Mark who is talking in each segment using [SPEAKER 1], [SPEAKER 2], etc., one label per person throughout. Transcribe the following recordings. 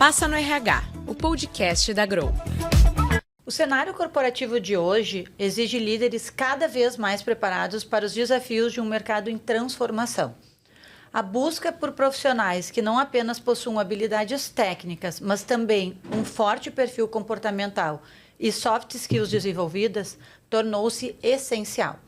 [SPEAKER 1] Passa no RH, o podcast da Grow.
[SPEAKER 2] O cenário corporativo de hoje exige líderes cada vez mais preparados para os desafios de um mercado em transformação. A busca por profissionais que não apenas possuam habilidades técnicas, mas também um forte perfil comportamental e soft skills desenvolvidas, tornou-se essencial.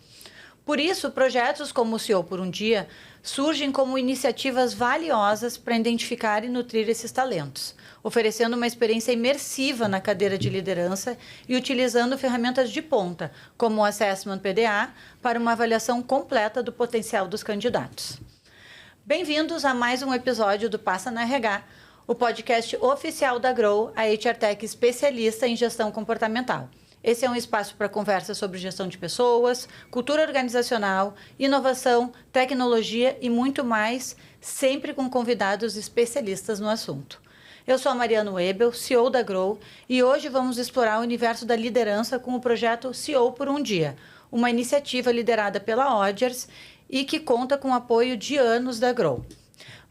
[SPEAKER 2] Por isso, projetos como o CEO por um Dia surgem como iniciativas valiosas para identificar e nutrir esses talentos, oferecendo uma experiência imersiva na cadeira de liderança e utilizando ferramentas de ponta, como o Assessment PDA, para uma avaliação completa do potencial dos candidatos. Bem-vindos a mais um episódio do Passa no RH, o podcast oficial da Grow, a HR Tech especialista em gestão comportamental. Esse é um espaço para conversa sobre gestão de pessoas, cultura organizacional, inovação, tecnologia e muito mais, sempre com convidados especialistas no assunto. Eu sou a Mariana Webel, CEO da Grow, e hoje vamos explorar o universo da liderança com o projeto CEO por um Dia, uma iniciativa liderada pela Odgers e que conta com o apoio de anos da Grow.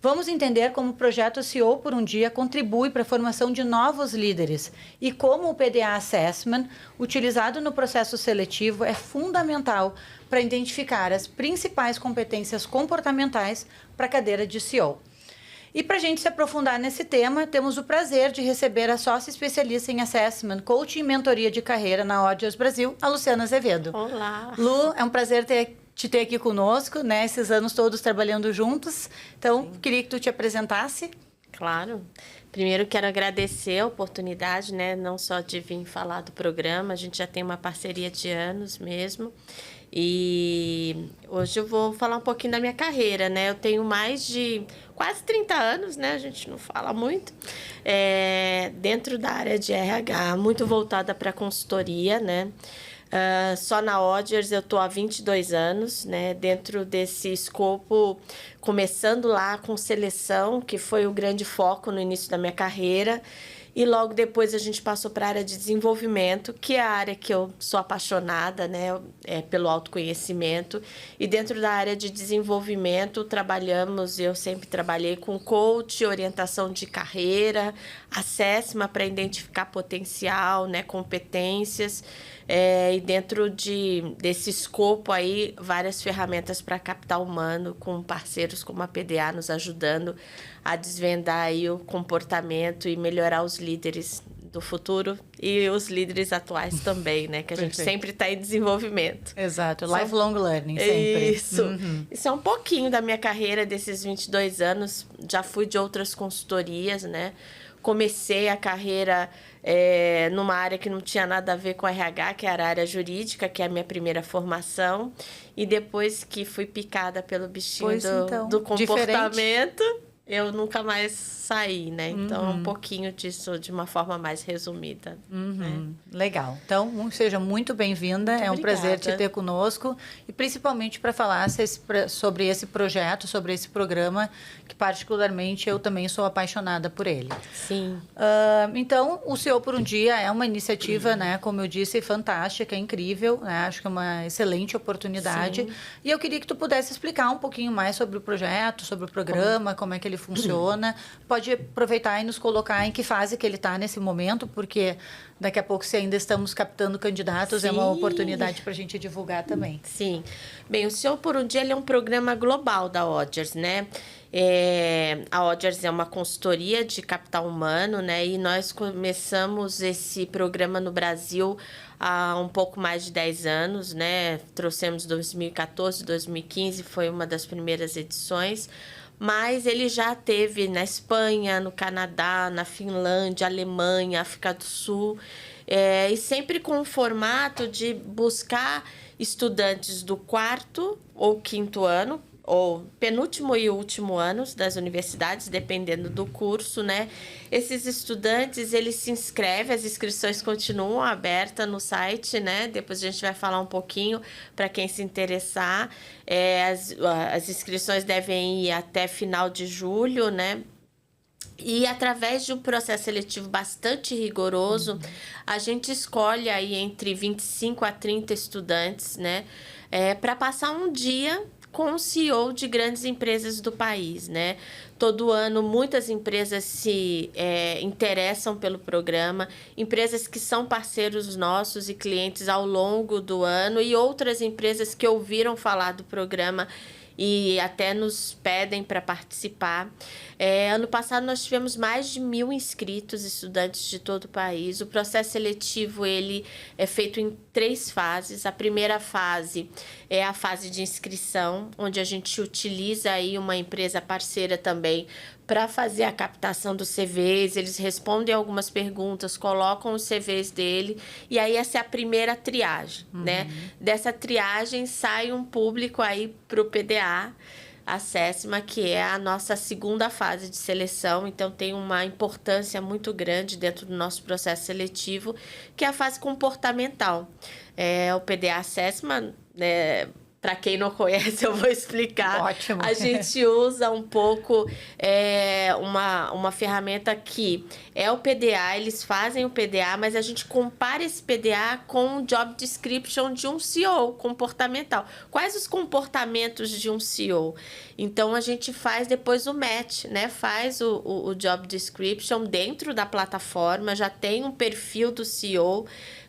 [SPEAKER 2] Vamos entender como o projeto CEO por um Dia contribui para a formação de novos líderes e como o PDA Assessment, utilizado no processo seletivo, é fundamental para identificar as principais competências comportamentais para a cadeira de CEO. E para a gente se aprofundar nesse tema, temos o prazer de receber a sócia especialista em Assessment, Coaching e Mentoria de Carreira na Odgers Brasil, a Luciana Azevedo.
[SPEAKER 3] Olá!
[SPEAKER 2] Lu, é um prazer te ter aqui conosco, né? Esses anos todos trabalhando juntos. Então, queria que tu te apresentasse.
[SPEAKER 3] Claro. Primeiro, quero agradecer a oportunidade, né? Não só de vir falar do programa, a gente já tem uma parceria de anos mesmo. E hoje eu vou falar um pouquinho da minha carreira, né? Eu tenho mais de quase 30 anos, né? A gente não fala muito. Dentro da área de RH, muito voltada para consultoria, né? Só na Odgers eu estou há 22 anos, né? Dentro desse escopo, começando lá com seleção, que foi o grande foco no início da minha carreira. E logo depois a gente passou para a área de desenvolvimento, que é a área que eu sou apaixonada, né? Pelo autoconhecimento. E dentro da área de desenvolvimento, eu sempre trabalhei com coach, orientação de carreira, assessment para identificar potencial, né? Competências. E dentro desse escopo aí, várias ferramentas para capital humano, com parceiros como a PDA nos ajudando a desvendar aí o comportamento e melhorar os líderes do futuro e os líderes atuais também, né? Que a gente sempre está em desenvolvimento.
[SPEAKER 2] Exato, lifelong learning sempre.
[SPEAKER 3] Isso. Isso é um pouquinho da minha carreira, desses 22 anos. Já fui de outras consultorias, né? Comecei a carreira numa área que não tinha nada a ver com RH, que era a área jurídica, que é a minha primeira formação. E depois que fui picada pelo bichinho do comportamento, eu nunca mais saí, né? Então, um pouquinho disso de uma forma mais resumida. Né?
[SPEAKER 2] Legal. Então, seja muito bem-vinda. É um prazer te ter conosco. E principalmente para falar sobre esse projeto, sobre esse programa, que particularmente eu também sou apaixonada por ele.
[SPEAKER 3] Sim.
[SPEAKER 2] Então, o CEO por um Dia é uma iniciativa, né? Como eu disse, fantástica, incrível. Né? Acho que é uma excelente oportunidade. Sim. E eu queria que tu pudesse explicar um pouquinho mais sobre o projeto, sobre o programa, como é que ele funciona. Pode aproveitar e nos colocar em que fase que ele está nesse momento, porque daqui a pouco, se ainda estamos captando candidatos, sim, é uma oportunidade para a gente divulgar também.
[SPEAKER 3] Sim. Bem, o CEO por um Dia ele é um programa global da Odgers, né? A Odgers é uma consultoria de capital humano, né? E nós começamos esse programa no Brasil há um pouco mais de 10 anos, né? Trouxemos 2014, 2015, foi uma das primeiras edições. Mas ele já teve na Espanha, no Canadá, na Finlândia, Alemanha, África do Sul, e sempre com o formato de buscar estudantes do 4º ou 5º ano, ou penúltimo e último anos das universidades, dependendo do curso, né? Esses estudantes, eles se inscrevem, as inscrições continuam abertas no site, né? Depois a gente vai falar um pouquinho para quem se interessar. As inscrições devem ir até final de julho, né? E através de um processo seletivo bastante rigoroso, a gente escolhe aí entre 25 a 30 estudantes, né? Para passar um dia com o CEO de grandes empresas do país, né? Todo ano, muitas empresas se interessam pelo programa, empresas que são parceiros nossos e clientes ao longo do ano e outras empresas que ouviram falar do programa e até nos pedem para participar. Ano passado, nós tivemos mais de 1.000 inscritos, estudantes de todo o país. O processo seletivo ele é feito em 3 fases. A primeira fase é a fase de inscrição, onde a gente utiliza aí uma empresa parceira também para fazer a captação dos CVs. Eles respondem algumas perguntas, colocam os CVs dele, e aí essa é a primeira triagem, né? Dessa triagem sai um público aí para o PDA, a SESMA, que é a nossa segunda fase de seleção. Então, tem uma importância muito grande dentro do nosso processo seletivo, que é a fase comportamental. O PDA SESMA, né? Para quem não conhece, eu vou explicar.
[SPEAKER 2] Ótimo.
[SPEAKER 3] A gente usa um pouco uma ferramenta que é o PDA, eles fazem o PDA, mas a gente compara esse PDA com o job description de um CEO comportamental. Quais os comportamentos de um CEO? Então, a gente faz depois o match, né? Faz o job description dentro da plataforma, já tem um perfil do CEO,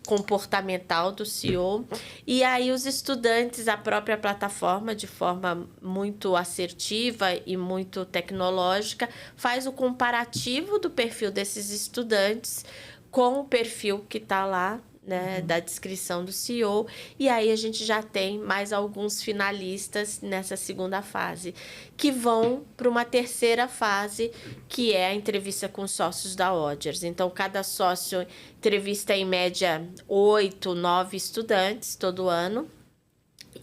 [SPEAKER 3] comportamental do CEO, e aí os estudantes, a própria plataforma, de forma muito assertiva e muito tecnológica, faz o comparativo do perfil desses estudantes com o perfil que está lá, né, da descrição do CEO, e aí a gente já tem mais alguns finalistas nessa segunda fase, que vão para uma terceira fase, que é a entrevista com os sócios da Odgers. Então, cada sócio entrevista em média 8, 9 estudantes todo ano,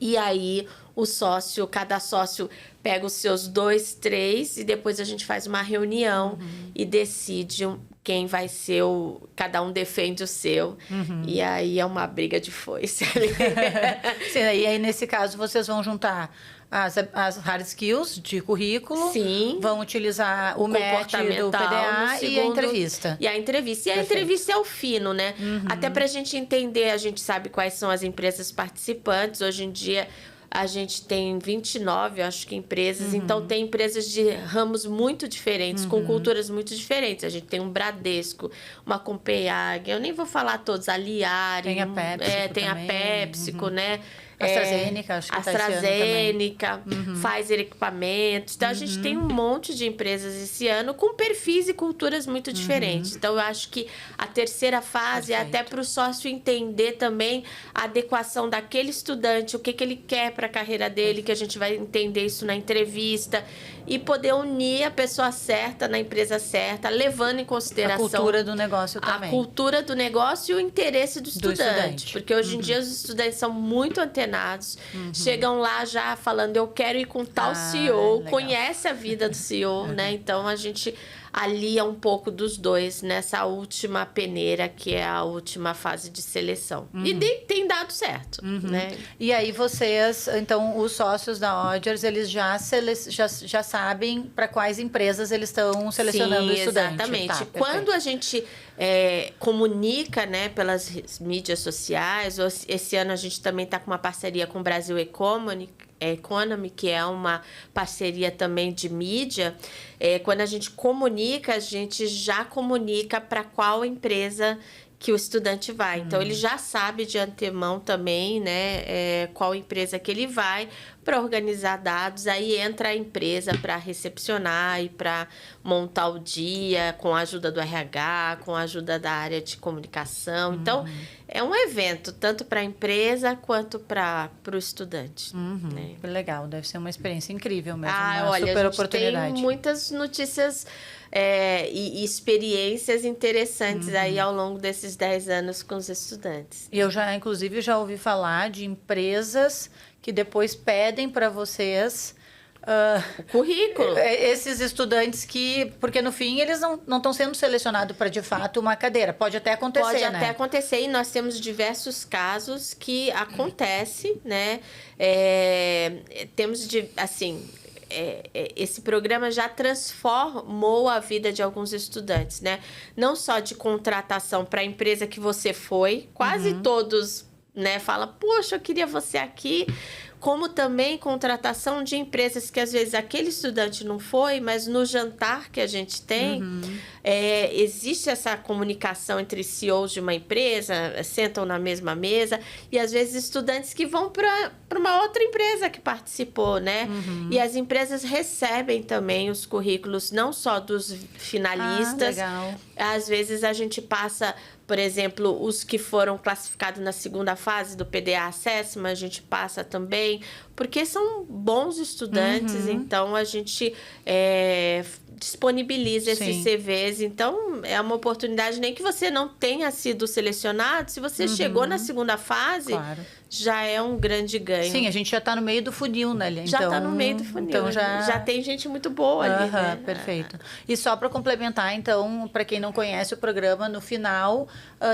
[SPEAKER 3] e aí cada sócio pega os seus 2, 3, e depois a gente faz uma reunião e decide quem vai ser cada um defende o seu. E aí é uma briga de foice ali.
[SPEAKER 2] Sim, e aí, nesse caso, vocês vão juntar as hard skills de currículo.
[SPEAKER 3] Sim.
[SPEAKER 2] Vão utilizar o match do PDA e a entrevista.
[SPEAKER 3] E a entrevista. E a entrevista é o fino, né? Até para a gente entender, a gente sabe quais são as empresas participantes. Hoje em dia, a gente tem 29, acho que, empresas. Então, tem empresas de ramos muito diferentes, com culturas muito diferentes. A gente tem um Bradesco, uma Copenhague, eu nem vou falar todos, a Liari.
[SPEAKER 2] Tem a PepsiCo
[SPEAKER 3] tem
[SPEAKER 2] também.
[SPEAKER 3] a PepsiCo, né?
[SPEAKER 2] AstraZeneca, acho que
[SPEAKER 3] AstraZeneca, Pfizer Equipamentos. Então, a gente tem um monte de empresas esse ano com perfis e culturas muito diferentes. Então, eu acho que a terceira fase é até para o sócio entender também a adequação daquele estudante, o que ele quer para a carreira dele, que a gente vai entender isso na entrevista, e poder unir a pessoa certa na empresa certa, levando em consideração
[SPEAKER 2] a cultura do negócio também.
[SPEAKER 3] A cultura do negócio e o interesse do estudante. Porque hoje em dia os estudantes são muito antenados, chegam lá já falando, eu quero ir com tal CEO, legal. Conhece a vida do CEO, né? Então, a gente alia um pouco dos dois nessa última peneira, que é a última fase de seleção. E tem dado certo, né?
[SPEAKER 2] E aí vocês, então, os sócios da Odgers, eles já sabem para quais empresas eles estão selecionando o estudante.
[SPEAKER 3] Exatamente.
[SPEAKER 2] Tá,
[SPEAKER 3] quando a gente comunica, né, pelas mídias sociais, esse ano a gente também está com uma parceria com o Brasil Economy, que é uma parceria também de mídia. Quando a gente já comunica para qual empresa que o estudante vai. Então, ele já sabe de antemão também, né, qual empresa que ele vai para organizar dados. Aí entra a empresa para recepcionar e para montar o dia com a ajuda do RH, com a ajuda da área de comunicação. Então, é um evento tanto para a empresa quanto para o estudante. Né?
[SPEAKER 2] Legal, deve ser uma experiência incrível mesmo, uma
[SPEAKER 3] olha,
[SPEAKER 2] super
[SPEAKER 3] a gente
[SPEAKER 2] oportunidade.
[SPEAKER 3] Tem muitas notícias e experiências interessantes aí ao longo desses 10 anos com os estudantes.
[SPEAKER 2] E eu inclusive, já ouvi falar de empresas que depois pedem para vocês
[SPEAKER 3] o currículo.
[SPEAKER 2] Esses estudantes porque no fim eles não estão sendo selecionados para de fato uma cadeira. Pode até acontecer,
[SPEAKER 3] Pode até acontecer, e nós temos diversos casos que acontece, né? Temos esse programa já transformou a vida de alguns estudantes, né? Não só de contratação para a empresa que você foi, quase todos, né, fala, poxa, eu queria você aqui, como também contratação de empresas que às vezes aquele estudante não foi, mas no jantar que a gente tem, existe essa comunicação entre CEOs de uma empresa, sentam na mesma mesa, e às vezes estudantes que vão para uma outra empresa que participou, né? E as empresas recebem também os currículos, não só dos finalistas.
[SPEAKER 2] Legal.
[SPEAKER 3] Às vezes a gente passa, por exemplo, os que foram classificados na segunda fase do PDA Assessment, a gente passa também, porque são bons estudantes, então a gente disponibiliza esses CVs. Então, é uma oportunidade, nem que você não tenha sido selecionado, se você chegou na segunda fase, já é um grande ganho.
[SPEAKER 2] Sim, a gente já está no meio do funil, né, Lia?
[SPEAKER 3] Já está no meio do funil.
[SPEAKER 2] Então já
[SPEAKER 3] tem gente muito boa ali, né?
[SPEAKER 2] Perfeito. E só para complementar, então, para quem não conhece o programa, no final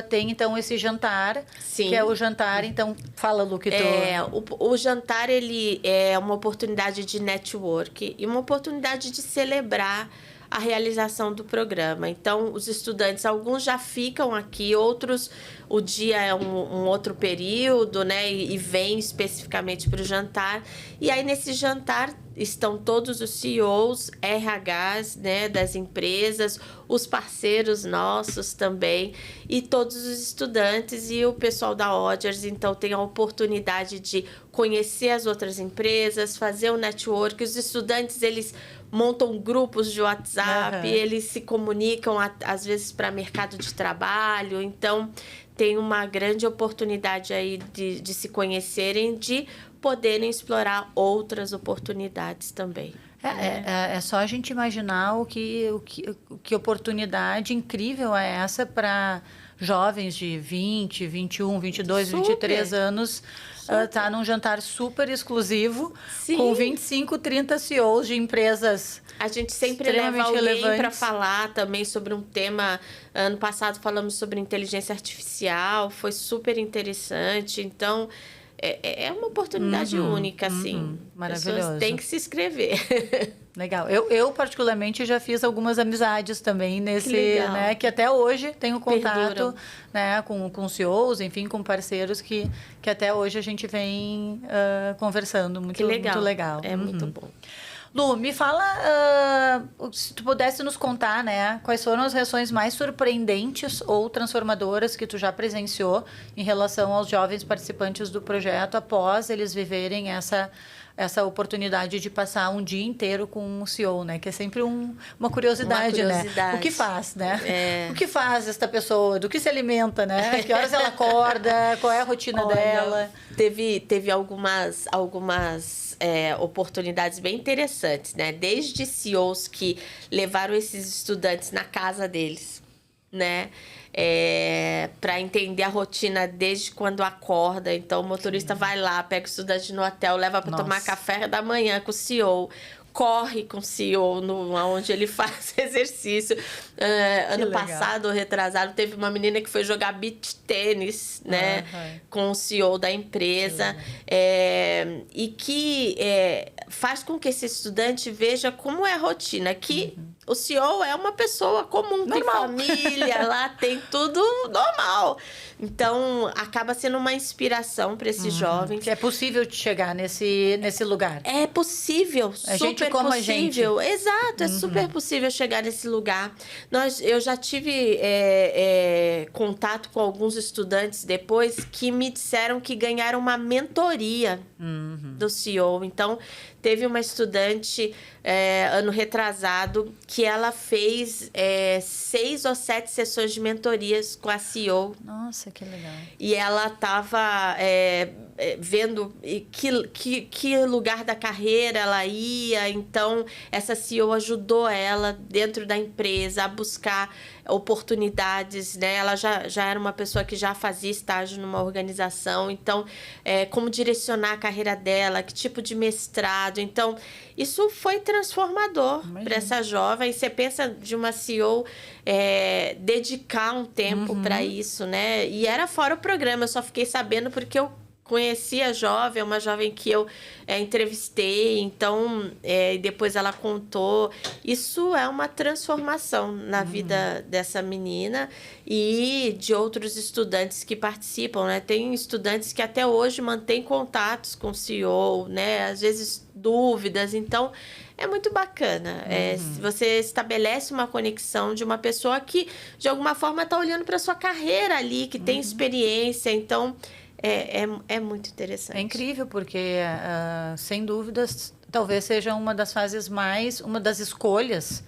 [SPEAKER 2] tem, então, esse jantar.
[SPEAKER 3] Sim.
[SPEAKER 2] Que é o jantar, então, fala, Lu, que tu...
[SPEAKER 3] O jantar, ele é uma oportunidade de network e uma oportunidade de celebrar a realização do programa. Então, os estudantes, alguns já ficam aqui, outros, o dia é um outro período, né? E vêm especificamente para o jantar. E aí, nesse jantar, estão todos os CEOs, RHs, né, das empresas, os parceiros nossos também, e todos os estudantes e o pessoal da Odgers. Então, tem a oportunidade de conhecer as outras empresas, fazer o network. Os estudantes, eles montam grupos de WhatsApp, eles se comunicam, às vezes, para mercado de trabalho. Então, tem uma grande oportunidade aí de se conhecerem, de poderem explorar outras oportunidades também.
[SPEAKER 2] É só a gente imaginar que oportunidade incrível é essa para jovens de 20, 21, 22, 23 anos tá num jantar super exclusivo. Sim. Com 25, 30 CEOs de empresas.
[SPEAKER 3] A gente sempre leva alguém para falar também sobre um tema. Ano passado falamos sobre inteligência artificial, foi super interessante. Então, é uma oportunidade única, assim.
[SPEAKER 2] Maravilhoso.
[SPEAKER 3] Pessoas têm que se inscrever.
[SPEAKER 2] Legal. Eu particularmente, já fiz algumas amizades também nesse, né? Que até hoje tenho contato, né, com CEOs, enfim, com parceiros que até hoje a gente vem conversando. Muito legal.
[SPEAKER 3] É muito bom.
[SPEAKER 2] Lu, me fala, se tu pudesse nos contar, né, quais foram as reações mais surpreendentes ou transformadoras que tu já presenciou em relação aos jovens participantes do projeto após eles viverem essa oportunidade de passar um dia inteiro com um CEO, né? Que é sempre uma curiosidade, né? O que faz, né? O que faz esta pessoa? Do que se alimenta, né? Que horas ela acorda? Qual é a rotina dela?
[SPEAKER 3] Teve algumas oportunidades bem interessantes, né? Desde CEOs que levaram esses estudantes na casa deles, né? Para entender a rotina desde quando acorda. Então, o motorista vai lá, pega o estudante no hotel, leva para tomar café da manhã com o CEO, corre com o CEO onde ele faz exercício. Ano passado, retrasado, teve uma menina que foi jogar beach tênis, né? Com o CEO da empresa. E que faz com que esse estudante veja como é a rotina. Que o CEO é uma pessoa comum, normal. Tem família, lá tem tudo normal. Então, acaba sendo uma inspiração para esses jovens.
[SPEAKER 2] Que é possível chegar nesse lugar.
[SPEAKER 3] É possível, super possível.
[SPEAKER 2] A gente.
[SPEAKER 3] Exato, é super possível chegar nesse lugar. Eu já tive contato com alguns estudantes depois que me disseram que ganharam uma mentoria do CEO. Então, teve uma estudante, ano retrasado, que ela fez 6 ou 7 sessões de mentorias com a CEO.
[SPEAKER 2] Nossa, que legal.
[SPEAKER 3] E ela estava vendo que lugar da carreira ela ia. Então, essa CEO ajudou ela dentro da empresa a buscar oportunidades, né? Ela já era uma pessoa que já fazia estágio numa organização. Então, como direcionar a carreira dela, que tipo de mestrado. Então, isso foi transformador para essa jovem. Você pensa de uma CEO dedicar um tempo para isso, né? E era fora o programa. Eu só fiquei sabendo porque eu conheci a jovem, uma jovem que eu entrevistei, então depois ela contou. Isso é uma transformação na vida dessa menina e de outros estudantes que participam, né? Tem estudantes que até hoje mantêm contatos com o CEO, né? Às vezes dúvidas, então é muito bacana. Se você estabelece uma conexão de uma pessoa que de alguma forma está olhando para sua carreira ali, que tem experiência, então é muito interessante.
[SPEAKER 2] É incrível, porque, sem dúvidas, talvez seja uma das fases uma das escolhas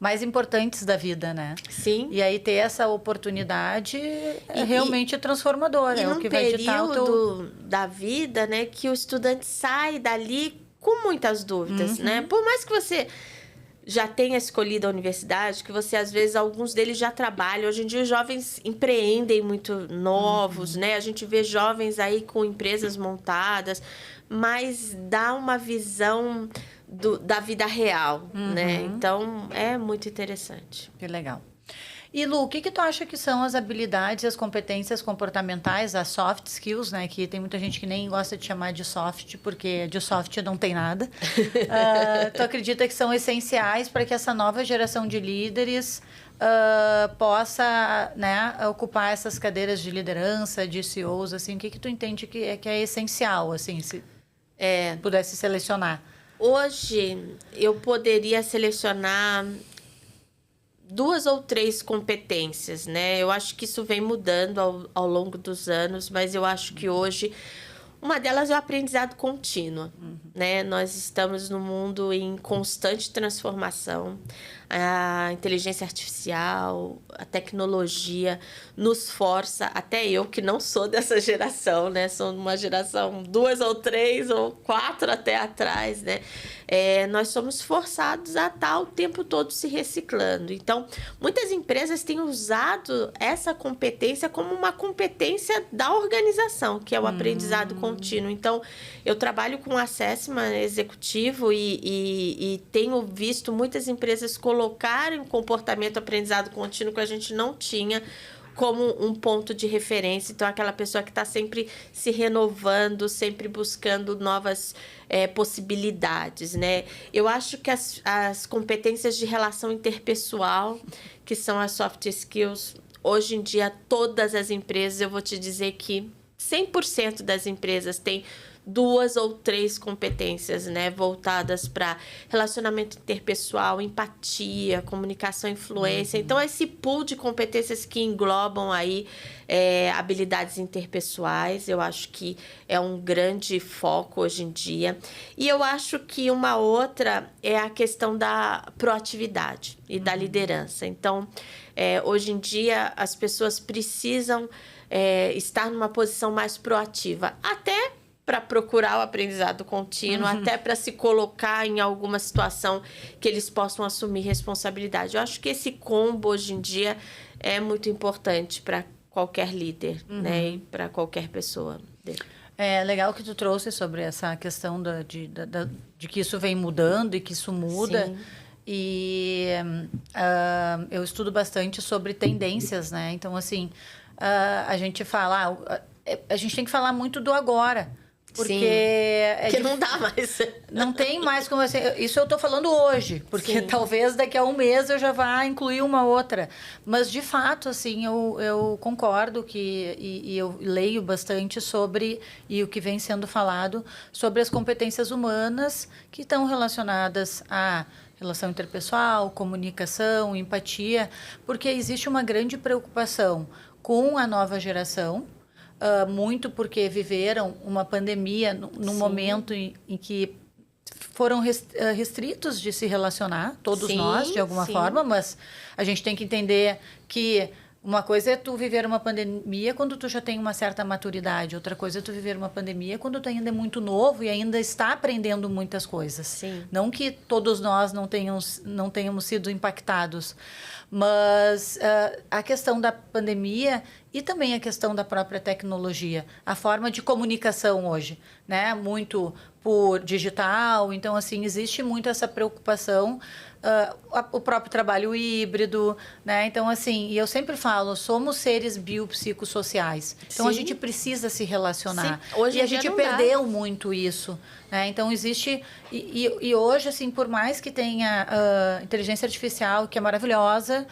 [SPEAKER 2] mais importantes da vida, né?
[SPEAKER 3] Sim.
[SPEAKER 2] E aí ter essa oportunidade é realmente transformadora. É o que vai ditar o
[SPEAKER 3] período da vida, né, que o estudante sai dali com muitas dúvidas, né? Por mais que você já tenha escolhido a universidade, que você, às vezes, alguns deles já trabalham. Hoje em dia, os jovens empreendem muito novos, né? A gente vê jovens aí com empresas montadas, mas dá uma visão da vida real, né? Então, é muito interessante.
[SPEAKER 2] Que legal. E, Lu, o que tu acha que são as habilidades e as competências comportamentais, as soft skills, né? Que tem muita gente que nem gosta de chamar de soft, porque de soft não tem nada. Tu acredita que são essenciais para que essa nova geração de líderes possa, né, ocupar essas cadeiras de liderança, de CEOs, assim? O que tu entende que é essencial, assim, se pudesse selecionar?
[SPEAKER 3] Hoje, eu poderia selecionar 2 ou 3 competências, né? Eu acho que isso vem mudando ao longo dos anos, mas eu acho que hoje uma delas é o aprendizado contínuo, né? Nós estamos num mundo em constante transformação. A inteligência artificial, a tecnologia nos força, até eu que não sou dessa geração, né? Sou uma geração 2 ou 3 ou 4 até atrás, né? Nós somos forçados a estar o tempo todo se reciclando. Então, muitas empresas têm usado essa competência como uma competência da organização, que é o aprendizado contínuo. Então, eu trabalho com assessment executivo e tenho visto muitas empresas colocarem comportamento aprendizado contínuo que a gente não tinha como um ponto de referência. Então, aquela pessoa que está sempre se renovando, sempre buscando novas possibilidades, né? Eu acho que as competências de relação interpessoal, que são as soft skills, hoje em dia, todas as empresas, eu vou te dizer que 100% das empresas têm 2 ou 3 competências, né, voltadas para relacionamento interpessoal, empatia, comunicação, influência. Então, esse pool de competências que englobam aí habilidades interpessoais, eu acho que é um grande foco hoje em dia. E eu acho que uma outra é a questão da proatividade e da liderança. Então, hoje em dia, as pessoas precisam estar numa posição mais proativa, até para procurar o aprendizado contínuo, até para se colocar em alguma situação que eles possam assumir responsabilidade. Eu acho que esse combo, hoje em dia, é muito importante para qualquer líder, né? E para qualquer pessoa.
[SPEAKER 2] É legal que tu trouxe sobre essa questão de que isso vem mudando e que isso muda. Sim. E eu estudo bastante sobre tendências, né? Então, assim, a gente fala... a gente tem que falar muito do agora. Porque
[SPEAKER 3] que não dá mais.
[SPEAKER 2] Não tem mais como assim. Isso eu estou falando hoje, porque talvez daqui a um mês eu já vá incluir uma outra. Mas, de fato, assim, eu concordo e eu leio bastante sobre, e o que vem sendo falado, sobre as competências humanas que estão relacionadas à relação interpessoal, comunicação, empatia, porque existe uma grande preocupação com a nova geração, muito porque viveram uma pandemia num momento em que foram restritos de se relacionar, todos nós, de alguma forma, mas a gente tem que entender que uma coisa é tu viver uma pandemia quando tu já tem uma certa maturidade, outra coisa é tu viver uma pandemia quando tu ainda é muito novo e ainda está aprendendo muitas coisas.
[SPEAKER 3] Sim.
[SPEAKER 2] Não que todos nós não tenhamos sido impactados, mas a questão da pandemia E também a questão da própria tecnologia, a forma de comunicação hoje, né? Muito por digital, então, assim, existe muito essa preocupação, o próprio trabalho híbrido, né? Então, assim, e eu sempre falo, somos seres biopsicossociais, então
[SPEAKER 3] Sim.
[SPEAKER 2] a gente precisa se relacionar.
[SPEAKER 3] Sim. Hoje
[SPEAKER 2] e a
[SPEAKER 3] em dia
[SPEAKER 2] gente
[SPEAKER 3] não
[SPEAKER 2] perdeu
[SPEAKER 3] dá.
[SPEAKER 2] muito isso, né? Então, existe... E hoje, assim, por mais que tenha inteligência artificial, que é maravilhosa,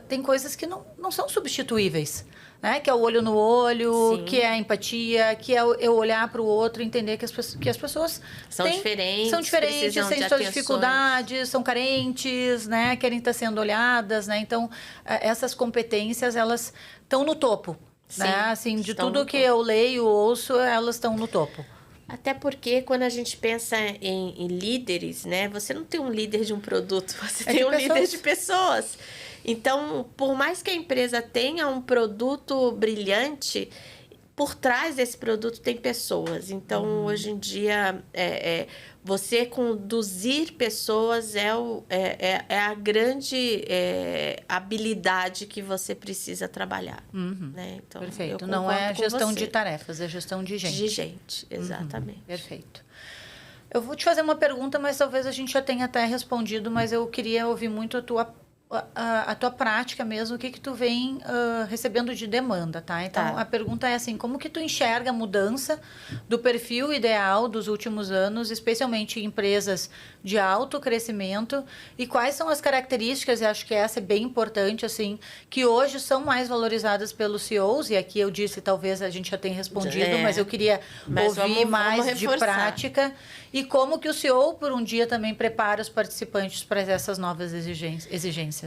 [SPEAKER 2] tem coisas que não são substituíveis, né? Que é o olho no olho,
[SPEAKER 3] Sim.
[SPEAKER 2] que é a empatia, que é eu olhar para o outro e entender que as pessoas
[SPEAKER 3] São diferentes, precisam
[SPEAKER 2] têm
[SPEAKER 3] de
[SPEAKER 2] suas
[SPEAKER 3] atenções.
[SPEAKER 2] dificuldades, são carentes, né? Querem estar sendo olhadas, né? Então, essas competências, elas estão no topo,
[SPEAKER 3] Sim,
[SPEAKER 2] né? Assim, de
[SPEAKER 3] estão
[SPEAKER 2] tudo
[SPEAKER 3] no
[SPEAKER 2] que
[SPEAKER 3] topo.
[SPEAKER 2] eu leio, ouço, elas estão no topo.
[SPEAKER 3] Até porque quando a gente pensa em líderes, né? Você não tem um líder de um produto, você
[SPEAKER 2] É
[SPEAKER 3] tem
[SPEAKER 2] de
[SPEAKER 3] um líder
[SPEAKER 2] pessoas.
[SPEAKER 3] de pessoas. Então, por mais que a empresa tenha um produto brilhante, por trás desse produto tem pessoas. Então, hoje em dia, você conduzir pessoas é a grande habilidade que você precisa trabalhar. Né? Então,
[SPEAKER 2] Perfeito.
[SPEAKER 3] eu
[SPEAKER 2] Não é
[SPEAKER 3] concordo com
[SPEAKER 2] gestão
[SPEAKER 3] você.
[SPEAKER 2] de tarefas, é gestão de gente.
[SPEAKER 3] De gente, exatamente.
[SPEAKER 2] Perfeito. Eu vou te fazer uma pergunta, mas talvez a gente já tenha até respondido, mas eu queria ouvir muito a tua prática mesmo, o que tu vem recebendo de demanda, tá? Então,
[SPEAKER 3] Tá.
[SPEAKER 2] a pergunta é assim, como que tu enxerga a mudança do perfil ideal dos últimos anos, especialmente em empresas de alto crescimento, e quais são as características, e acho que essa é bem importante, assim, que hoje são mais valorizadas pelos CEOs, e aqui eu disse, talvez a gente já tenha respondido, mas eu queria
[SPEAKER 3] Mas
[SPEAKER 2] ouvir
[SPEAKER 3] vamos
[SPEAKER 2] mais de
[SPEAKER 3] reforçar.
[SPEAKER 2] prática, e como que o CEO, por um dia, também prepara os participantes para essas novas exigências.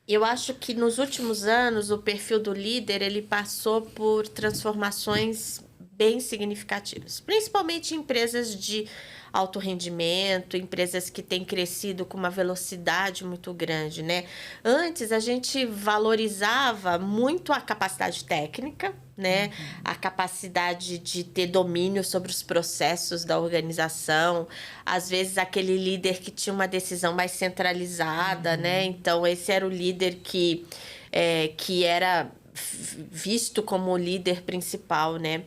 [SPEAKER 3] Eu acho que nos últimos anos o perfil do líder ele passou por transformações bem significativas, principalmente em empresas de alto rendimento, empresas que têm crescido com uma velocidade muito grande, né? Antes a gente valorizava muito a capacidade técnica, né? A capacidade de ter domínio sobre os processos da organização, às vezes aquele líder que tinha uma decisão mais centralizada, né? Então esse era o líder que era visto como o líder principal, né?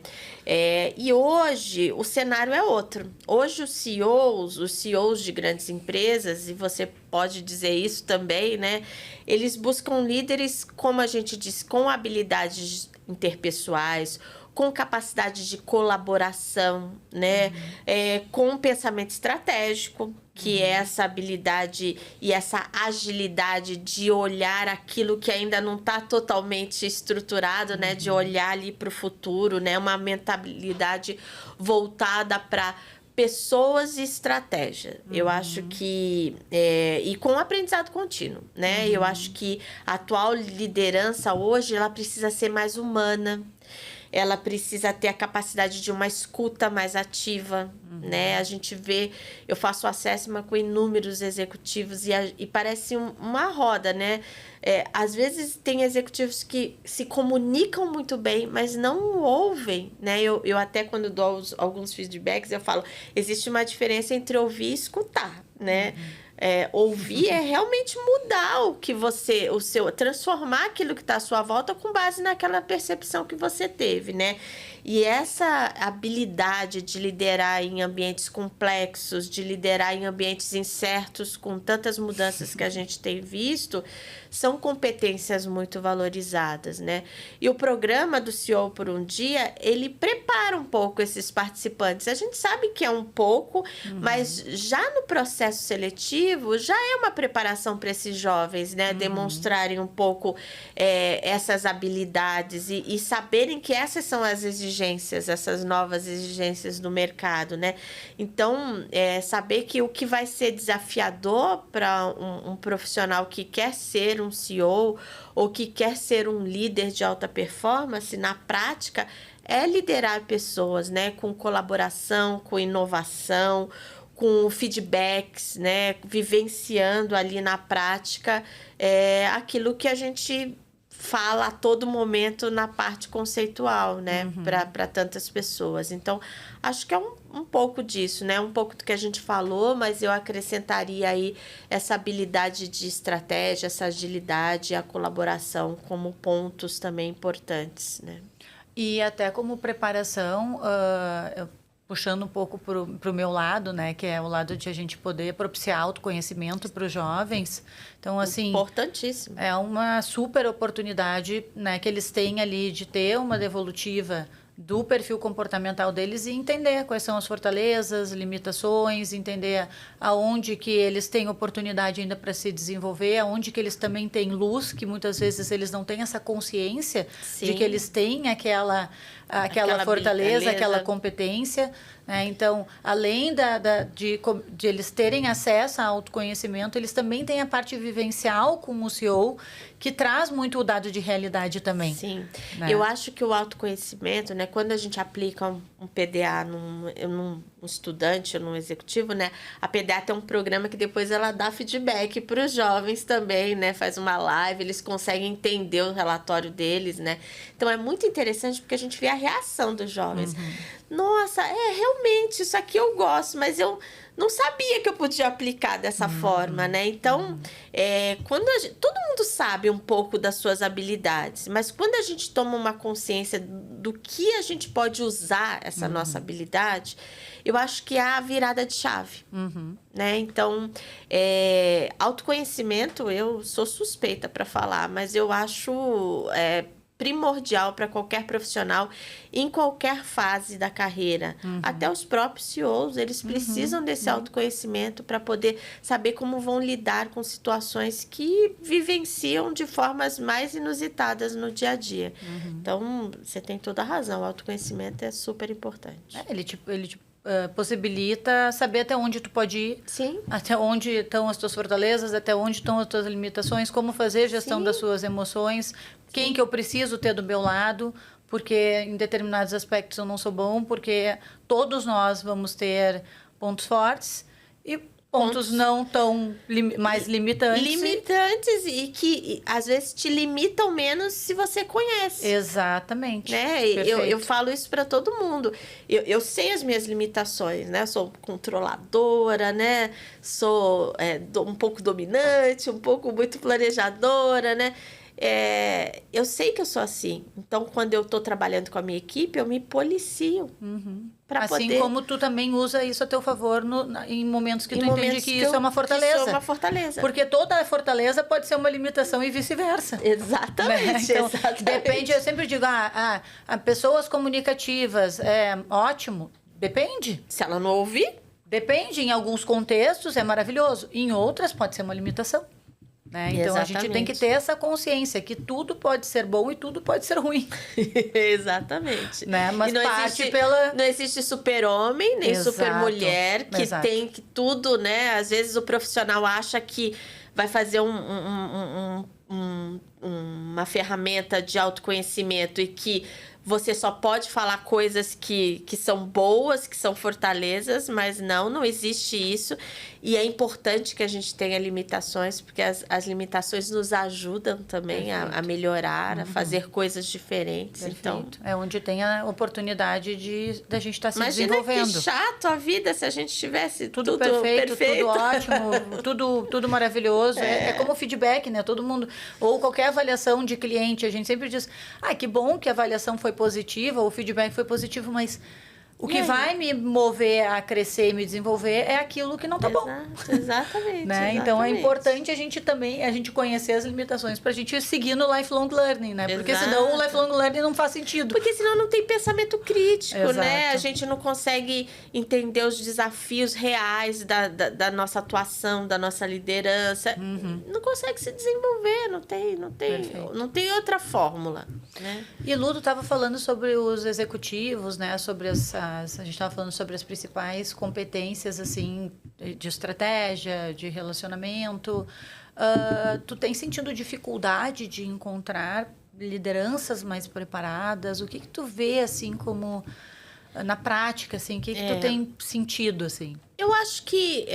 [SPEAKER 3] E hoje o cenário é outro. Hoje os CEOs de grandes empresas, e você pode dizer isso também, né? Eles buscam líderes, como a gente disse, com habilidades interpessoais, com capacidade de colaboração, né? Com pensamento estratégico, que é essa habilidade e essa agilidade de olhar aquilo que ainda não está totalmente estruturado, né? De olhar ali para o futuro, né? Uma mentalidade voltada para pessoas e estratégia. Eu acho que... e com aprendizado contínuo, né? Eu acho que a atual liderança hoje, ela precisa ser mais humana. Ela precisa ter a capacidade de uma escuta mais ativa, né? A gente vê... Eu faço assessment com inúmeros executivos e parece uma roda, né? Às vezes tem executivos que se comunicam muito bem, mas não ouvem, né? Eu até quando dou alguns feedbacks, eu falo, existe uma diferença entre ouvir e escutar, né? Ouvir é realmente mudar transformar aquilo que está à sua volta com base naquela percepção que você teve, né? E essa habilidade de liderar em ambientes complexos, de liderar em ambientes incertos, com tantas mudanças que a gente tem visto, são competências muito valorizadas, né? E o programa do CEO por um Dia, ele prepara um pouco esses participantes. A gente sabe que é um pouco, mas já no processo seletivo, já é uma preparação para esses jovens, né? Demonstrarem um pouco essas habilidades e saberem que essas são as exigências, essas novas exigências do mercado, né? Então, saber que o que vai ser desafiador para um profissional que quer ser um CEO ou que quer ser um líder de alta performance, na prática, é liderar pessoas, né? Com colaboração, com inovação, com feedbacks, né? Vivenciando ali na prática aquilo que a gente fala a todo momento na parte conceitual, né? Para tantas pessoas. Então, acho que é um pouco disso, né? Um pouco do que a gente falou, mas eu acrescentaria aí essa habilidade de estratégia, essa agilidade, a colaboração como pontos também importantes, né?
[SPEAKER 2] E até como preparação, puxando um pouco para o meu lado, né, que é o lado de a gente poder propiciar autoconhecimento para os jovens. Então, assim,
[SPEAKER 3] importantíssimo.
[SPEAKER 2] É uma super oportunidade, né, que eles têm ali de ter uma devolutiva do perfil comportamental deles e entender quais são as fortalezas, limitações, entender aonde que eles têm oportunidade ainda para se desenvolver, aonde que eles também têm luz, que muitas vezes eles não têm essa consciência de que eles têm aquela fortaleza, aquela competência, né? Então, além de eles terem acesso ao autoconhecimento, eles também têm a parte vivencial com o CEO, que traz muito o dado de realidade também.
[SPEAKER 3] Sim.
[SPEAKER 2] Né?
[SPEAKER 3] Eu acho que o autoconhecimento, né, quando a gente aplica um PDA num estudante ou num executivo, né, a PDA tem um programa que depois ela dá feedback para os jovens também, né, faz uma live, eles conseguem entender o relatório deles, né. Então, é muito interessante porque a gente vê a reação dos jovens. Nossa, realmente, isso aqui eu gosto, mas eu não sabia que eu podia aplicar dessa forma, né? Então, quando todo mundo sabe um pouco das suas habilidades, mas quando a gente toma uma consciência do que a gente pode usar essa nossa habilidade, eu acho que é a virada de chave, né? Então, autoconhecimento, eu sou suspeita para falar, mas eu acho primordial para qualquer profissional em qualquer fase da carreira. Até os próprios CEOs, eles precisam desse autoconhecimento para poder saber como vão lidar com situações que vivenciam de formas mais inusitadas no dia a dia. Então, você tem toda a razão, o autoconhecimento é super importante.
[SPEAKER 2] Ele possibilita saber até onde tu pode ir,
[SPEAKER 3] Sim.
[SPEAKER 2] até onde estão as tuas fortalezas, até onde estão as tuas limitações, como fazer gestão das suas emoções, quem que eu preciso ter do meu lado, porque em determinados aspectos eu não sou bom, porque todos nós vamos ter pontos fortes e pontos não tão mais limitantes.
[SPEAKER 3] Limitantes e que, às vezes, te limitam menos se você conhece.
[SPEAKER 2] Exatamente.
[SPEAKER 3] Né? Eu falo isso para todo mundo. Eu sei as minhas limitações, né? Eu sou controladora, né? Sou um pouco dominante, um pouco muito planejadora, né? Eu sei que eu sou assim. Então, quando eu estou trabalhando com a minha equipe, eu me policio.
[SPEAKER 2] Assim como tu também usa isso a teu favor em momentos que tu entende que isso é uma fortaleza.
[SPEAKER 3] Isso é uma fortaleza.
[SPEAKER 2] Porque toda fortaleza pode ser uma limitação e vice-versa.
[SPEAKER 3] Exatamente.
[SPEAKER 2] Então,
[SPEAKER 3] exatamente.
[SPEAKER 2] Depende, eu sempre digo, pessoas comunicativas, ótimo. Depende.
[SPEAKER 3] Se ela não ouvir...
[SPEAKER 2] Depende, em alguns contextos é maravilhoso, em outras pode ser uma limitação. Né? Então, a gente tem que ter essa consciência que tudo pode ser bom e tudo pode ser ruim.
[SPEAKER 3] Exatamente.
[SPEAKER 2] Né? Mas
[SPEAKER 3] não existe super-homem, nem super-mulher, que tem que tudo, né? Às vezes o profissional acha que vai fazer uma ferramenta de autoconhecimento e que você só pode falar coisas que são boas, que são fortalezas, mas não existe isso. E é importante que a gente tenha limitações, porque as limitações nos ajudam também a melhorar, a fazer coisas diferentes. Então,
[SPEAKER 2] é onde tem a oportunidade da gente estar se desenvolvendo.
[SPEAKER 3] Imagina que chato a vida se a gente tivesse tudo
[SPEAKER 2] perfeito, tudo ótimo, tudo maravilhoso. É como feedback, né? Todo mundo, ou qualquer avaliação de cliente, a gente sempre diz, que bom que a avaliação foi positiva, o feedback foi positivo, mas o que vai me mover a crescer e me desenvolver é aquilo que não tá bom.
[SPEAKER 3] Exatamente.
[SPEAKER 2] Né? Então, é importante a gente conhecer as limitações para a gente seguir no lifelong learning, né? Porque senão o lifelong learning não faz sentido.
[SPEAKER 3] Porque senão não tem pensamento crítico, né? A gente não consegue entender os desafios reais da nossa atuação, da nossa liderança. Não consegue se desenvolver, não tem outra fórmula. Né?
[SPEAKER 2] E Ludo estava falando sobre os executivos, né? Sobre a gente estava falando sobre as principais competências assim de estratégia, de relacionamento. Tu tem sentido dificuldade de encontrar lideranças mais preparadas? O que tu vê assim como na prática, assim, o que tu tem sentido assim?
[SPEAKER 3] Eu acho que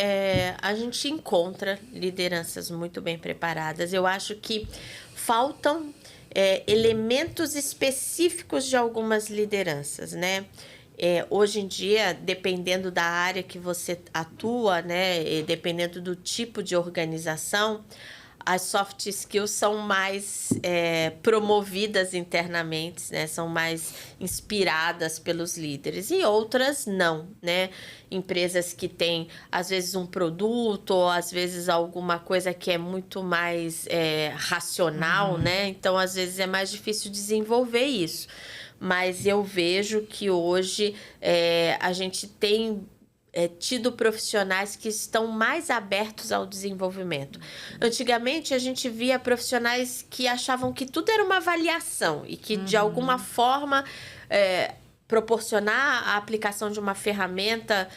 [SPEAKER 3] a gente encontra lideranças muito bem preparadas. Eu acho que faltam elementos específicos de algumas lideranças, né? Hoje em dia, dependendo da área que você atua, né, e dependendo do tipo de organização, as soft skills são mais promovidas internamente, né? São mais inspiradas pelos líderes, e outras não, né? Empresas que têm, às vezes, um produto, ou às vezes alguma coisa que é muito mais racional, né? Então, às vezes, é mais difícil desenvolver isso. Mas eu vejo que hoje a gente tem tido profissionais que estão mais abertos ao desenvolvimento. Antigamente, a gente via profissionais que achavam que tudo era uma avaliação e que, de alguma forma, proporcionar a aplicação de uma ferramenta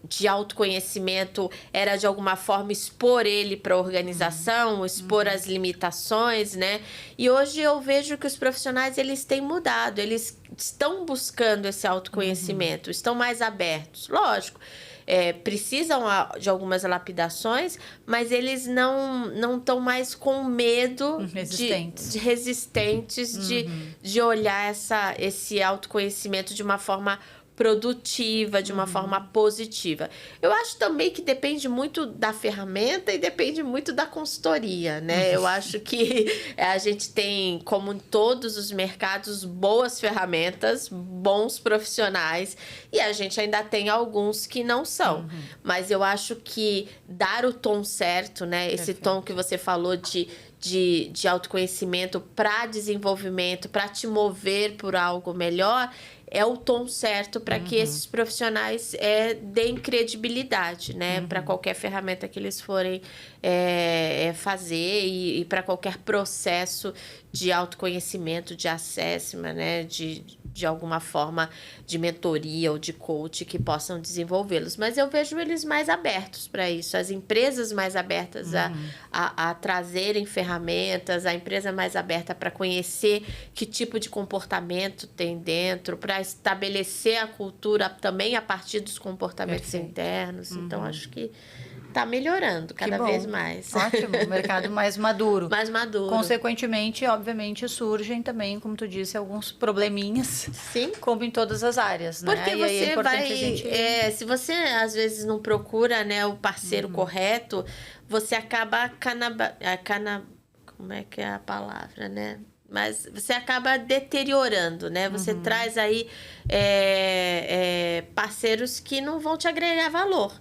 [SPEAKER 3] de autoconhecimento era, de alguma forma, expor ele para a organização, expor as limitações, né? E hoje eu vejo que os profissionais, eles têm mudado, eles estão buscando esse autoconhecimento, estão mais abertos. Lógico, precisam de algumas lapidações, mas eles não estão mais com medo resistentes de olhar esse autoconhecimento de uma forma produtiva, de uma forma positiva. Eu acho também que depende muito da ferramenta e depende muito da consultoria, né? Eu acho que a gente tem, como em todos os mercados, boas ferramentas, bons profissionais, e a gente ainda tem alguns que não são. Mas eu acho que dar o tom certo, né? Esse tom que você falou de autoconhecimento para desenvolvimento, para te mover por algo melhor, é o tom certo para que esses profissionais deem credibilidade, né? Para qualquer ferramenta que eles forem fazer e para qualquer processo de autoconhecimento, de assessment, né? De alguma forma de mentoria ou de coach que possam desenvolvê-los. Mas eu vejo eles mais abertos para isso, as empresas mais abertas a trazerem ferramentas, a empresa mais aberta para conhecer que tipo de comportamento tem dentro, para estabelecer a cultura também a partir dos comportamentos internos. Então, acho que está melhorando cada vez mais.
[SPEAKER 2] Ótimo, o mercado mais maduro.
[SPEAKER 3] Mais maduro.
[SPEAKER 2] Consequentemente, obviamente, surgem também, como tu disse, alguns probleminhas.
[SPEAKER 3] Sim.
[SPEAKER 2] Como em todas as áreas, né?
[SPEAKER 3] Porque você se você, às vezes, não procura, né, o parceiro correto, você acaba como é que é a palavra, né? Mas você acaba deteriorando, né? Você traz aí parceiros que não vão te agregar valor.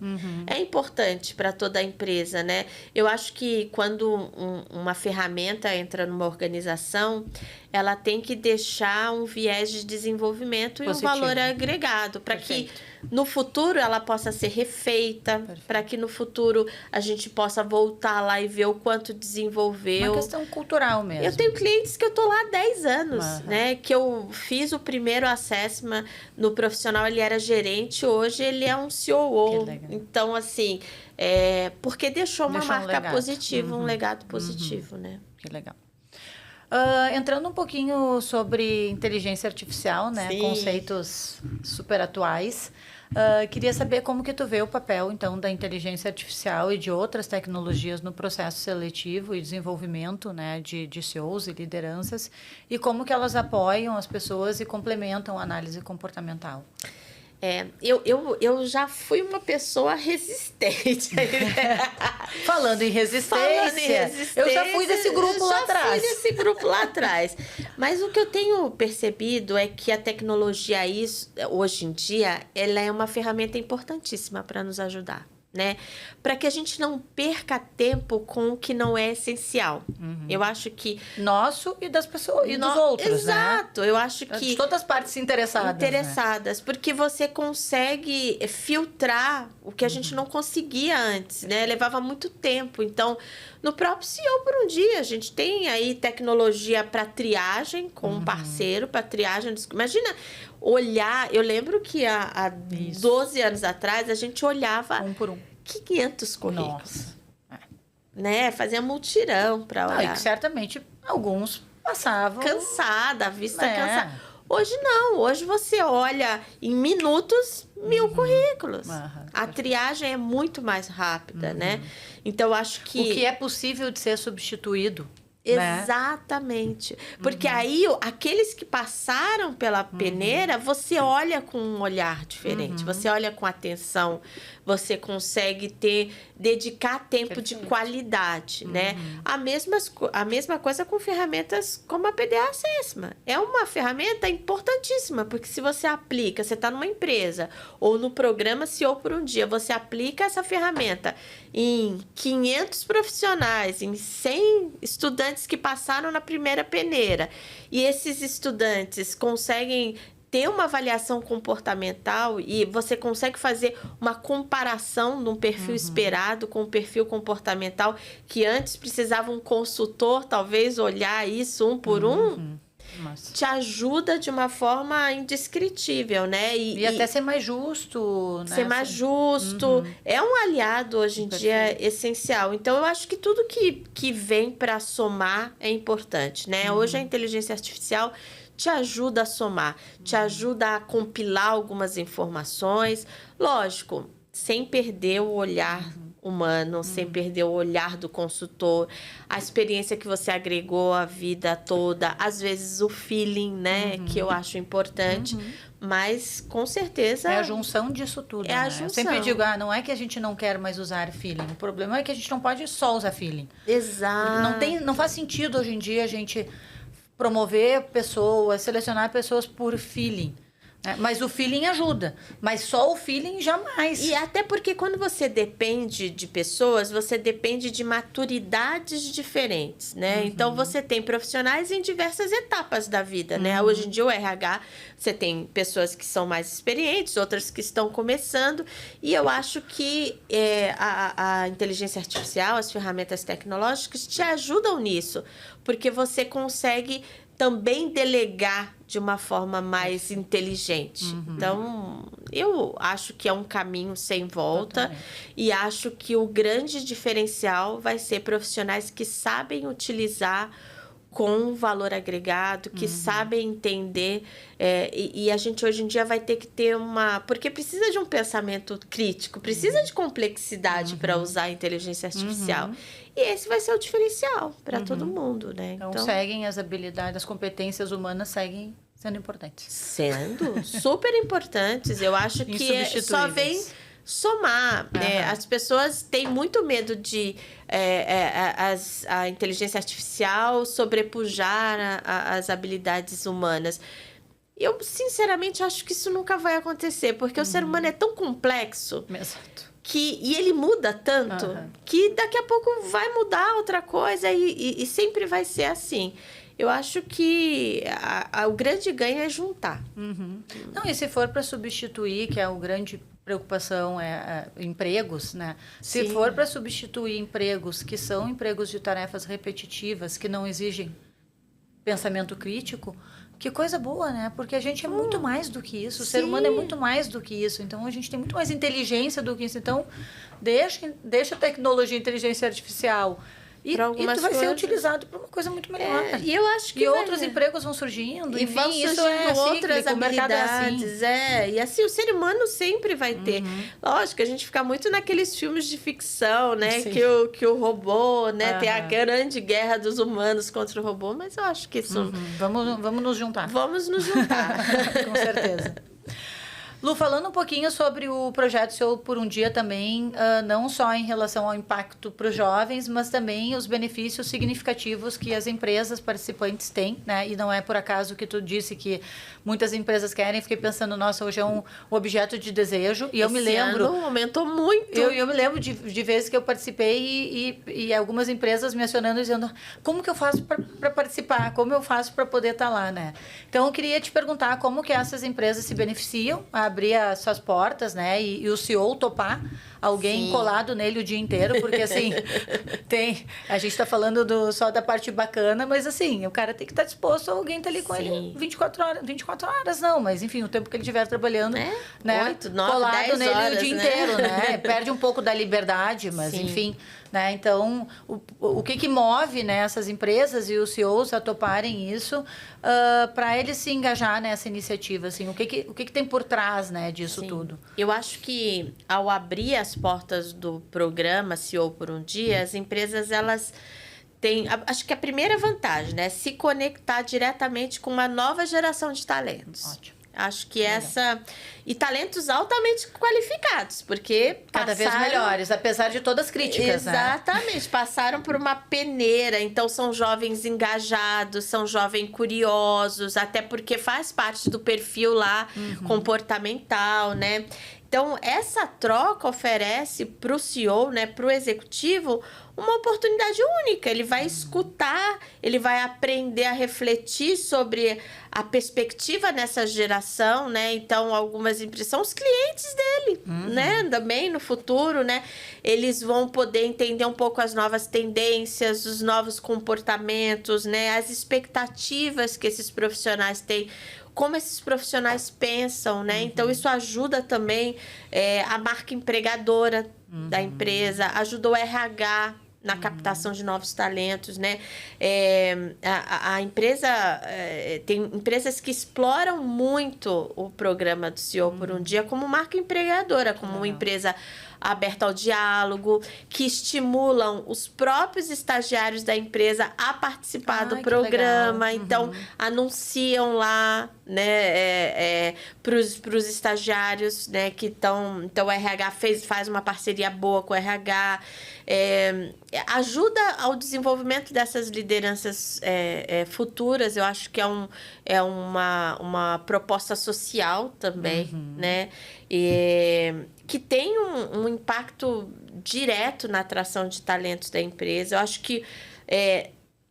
[SPEAKER 3] É importante para toda a empresa, né? Eu acho que quando uma ferramenta entra numa organização, ela tem que deixar um viés de desenvolvimento positivo. E um valor agregado, para que no futuro ela possa ser refeita, para que no futuro a gente possa voltar lá e ver o quanto desenvolveu.
[SPEAKER 2] Uma questão cultural mesmo.
[SPEAKER 3] Eu tenho clientes que eu tô lá há 10 anos, né? Que eu fiz o primeiro assessment no profissional, ele era gerente, hoje ele é um COO. Então, assim, porque deixou uma marca positiva, um legado positivo, né?
[SPEAKER 2] Que legal. Entrando um pouquinho sobre inteligência artificial, né?
[SPEAKER 3] Sim.
[SPEAKER 2] Conceitos super atuais. Queria saber como que tu vê o papel, então, da inteligência artificial e de outras tecnologias no processo seletivo e desenvolvimento, né, de CEOs e lideranças, e como que elas apoiam as pessoas e complementam a análise comportamental.
[SPEAKER 3] Eu já fui uma pessoa resistente.
[SPEAKER 2] Falando em resistência, eu já fui desse grupo lá atrás.
[SPEAKER 3] Mas o que eu tenho percebido é que a tecnologia, hoje em dia, ela é uma ferramenta importantíssima para nos ajudar, né? Para que a gente não perca tempo com o que não é essencial. Eu acho que...
[SPEAKER 2] Nosso e das pessoas, e dos outros,
[SPEAKER 3] exato, né? Eu acho que...
[SPEAKER 2] De todas as partes interessadas.
[SPEAKER 3] Né? Porque você consegue filtrar o que a gente não conseguia antes, né? Levava muito tempo. Então, no próprio CEO por um dia, a gente tem aí tecnologia para triagem com um parceiro, para triagem... Imagina... olhar, eu lembro que há 12 anos atrás a gente olhava
[SPEAKER 2] um por um
[SPEAKER 3] 500 currículos, né? Fazia mutirão para olhar.
[SPEAKER 2] E que certamente alguns passavam
[SPEAKER 3] cansada, a vista cansada. Hoje não, hoje você olha em minutos 1000 currículos. A triagem é muito mais rápida, né? Então, eu acho que...
[SPEAKER 2] O que é possível de ser substituído.
[SPEAKER 3] Exatamente. Porque aí, aqueles que passaram pela peneira, você olha com um olhar diferente, você olha com atenção, você consegue dedicar tempo de qualidade, né? A mesma coisa com ferramentas como a PDA Assessment. É uma ferramenta importantíssima, porque se você aplica, você está numa empresa ou no programa CEO por um dia, você aplica essa ferramenta em 500 profissionais, em 100 estudantes que passaram na primeira peneira, e esses estudantes conseguem ter uma avaliação comportamental e você consegue fazer uma comparação de um perfil esperado com um perfil comportamental que antes precisava um consultor talvez olhar isso um por um, te ajuda de uma forma indescritível, né?
[SPEAKER 2] E até ser mais justo, né?
[SPEAKER 3] Ser mais justo. É um aliado hoje em dia essencial. Então, eu acho que tudo que vem para somar é importante, né? Hoje a inteligência artificial te ajuda a somar, te ajuda a compilar algumas informações. Lógico, sem perder o olhar humano, sem perder o olhar do consultor, a experiência que você agregou a vida toda, às vezes o feeling, né, que eu acho importante, mas com certeza...
[SPEAKER 2] É a junção disso tudo,
[SPEAKER 3] é a
[SPEAKER 2] né?
[SPEAKER 3] junção.
[SPEAKER 2] Eu sempre digo, não é que a gente não quer mais usar feeling, o problema é que a gente não pode só usar feeling.
[SPEAKER 3] Exato.
[SPEAKER 2] Não faz sentido hoje em dia a gente promover pessoas, selecionar pessoas por feeling. Mas o feeling ajuda, mas só o feeling jamais.
[SPEAKER 3] E até porque quando você depende de pessoas, você depende de maturidades diferentes, né? Então, você tem profissionais em diversas etapas da vida, né? Hoje em dia, o RH, você tem pessoas que são mais experientes, outras que estão começando, e eu acho que a inteligência artificial, as ferramentas tecnológicas te ajudam nisso, porque você consegue também delegar de uma forma mais inteligente. Então, eu acho que é um caminho sem volta.
[SPEAKER 2] Totalmente.
[SPEAKER 3] E acho que o grande diferencial vai ser profissionais que sabem utilizar com valor agregado, que sabem entender, e a gente hoje em dia vai ter que ter porque precisa de um pensamento crítico, precisa de complexidade para usar a inteligência artificial. E esse vai ser o diferencial para todo mundo, né?
[SPEAKER 2] Então, seguem as habilidades, as competências humanas seguem sendo importantes.
[SPEAKER 3] Sendo super importantes. Eu acho que só vem somar, né? As pessoas têm muito medo de a inteligência artificial sobrepujar as habilidades humanas. Eu, sinceramente, acho que isso nunca vai acontecer, porque o ser humano é tão complexo.
[SPEAKER 2] Exato.
[SPEAKER 3] E ele muda tanto que daqui a pouco vai mudar outra coisa e sempre vai ser assim. Eu acho que o grande ganho é juntar.
[SPEAKER 2] Não, e se for para substituir, que é a grande preocupação, empregos, né? Se
[SPEAKER 3] Sim.
[SPEAKER 2] for para substituir empregos que são empregos de tarefas repetitivas, que não exigem pensamento crítico, que coisa boa, né? Porque a gente é muito mais do que isso. O ser humano é muito mais do que isso. Então, a gente tem muito mais inteligência do que isso. Então, deixa a tecnologia, a inteligência artificial. E tu vai ser utilizado para uma coisa muito melhor.
[SPEAKER 3] E eu acho que
[SPEAKER 2] outros empregos vão surgindo.
[SPEAKER 3] E
[SPEAKER 2] Enfim,
[SPEAKER 3] vão
[SPEAKER 2] isso
[SPEAKER 3] surgindo outras
[SPEAKER 2] cíclico, o mercado é assim.
[SPEAKER 3] habilidades. E assim, o ser humano sempre vai ter. Lógico, a gente fica muito naqueles filmes de ficção, né? Que o robô, né? Tem a grande guerra dos humanos contra o robô. Mas eu acho que isso...
[SPEAKER 2] Vamos nos juntar.
[SPEAKER 3] Vamos nos juntar.
[SPEAKER 2] Com certeza. Lu, falando um pouquinho sobre o projeto CEO por um Dia também, não só em relação ao impacto para os jovens, mas também os benefícios significativos que as empresas participantes têm, né? E não é por acaso que tu disse que muitas empresas querem. Fiquei pensando, nossa, hoje é um objeto de desejo. E eu me lembro...
[SPEAKER 3] Esse ano aumentou muito.
[SPEAKER 2] Eu me lembro de vezes que eu participei e algumas empresas me acionando dizendo como que eu faço para participar, como eu faço para poder estar lá, né? Então, eu queria te perguntar como que essas empresas se beneficiam a abrir as suas portas, né? E o CEO topar alguém colado nele o dia inteiro, porque assim, a gente está falando só da parte bacana, mas assim, o cara tem que estar disposto a alguém estar ali com ele 24 horas não, mas enfim, o tempo que ele estiver trabalhando, né?
[SPEAKER 3] 8, 9,
[SPEAKER 2] colado
[SPEAKER 3] 10
[SPEAKER 2] nele
[SPEAKER 3] horas,
[SPEAKER 2] o dia inteiro, né? Perde um pouco da liberdade, mas enfim, né? Então, o que move, né, essas empresas e os CEOs a toparem isso para eles se engajar nessa iniciativa, assim, o que tem por trás, né, disso tudo?
[SPEAKER 3] Eu acho que ao abrir as portas do programa CEO por um Dia, as empresas elas acho que a primeira vantagem, né? Se conectar diretamente com uma nova geração de talentos.
[SPEAKER 2] Ótimo.
[SPEAKER 3] Acho que e talentos altamente qualificados, porque
[SPEAKER 2] cada vez melhores, apesar de todas as críticas,
[SPEAKER 3] exatamente,
[SPEAKER 2] né?
[SPEAKER 3] passaram por uma peneira, então são jovens engajados, são jovens curiosos, até porque faz parte do perfil lá comportamental, né? Então, essa troca oferece para o CEO, né, para o executivo, uma oportunidade única. Ele vai escutar, ele vai aprender a refletir sobre a perspectiva nessa geração, né? Então, algumas empresas são os clientes dele, né? Também no futuro, né? Eles vão poder entender um pouco as novas tendências, os novos comportamentos, né? As expectativas que esses profissionais têm, como esses profissionais pensam, né? Então, isso ajuda também a marca empregadora da empresa, ajuda o RH na captação de novos talentos, né? A empresa... tem empresas que exploram muito o programa do CEO por um dia como marca empregadora, como uma empresa aberta ao diálogo, que estimulam os próprios estagiários da empresa a participar do programa. Então, anunciam lá, né, para os estagiários, né, que estão... Então, o RH faz uma parceria boa com o RH, ajuda ao desenvolvimento dessas lideranças futuras. Eu acho que é uma proposta social também, né? Que tem um impacto direto na atração de talentos da empresa. Eu acho que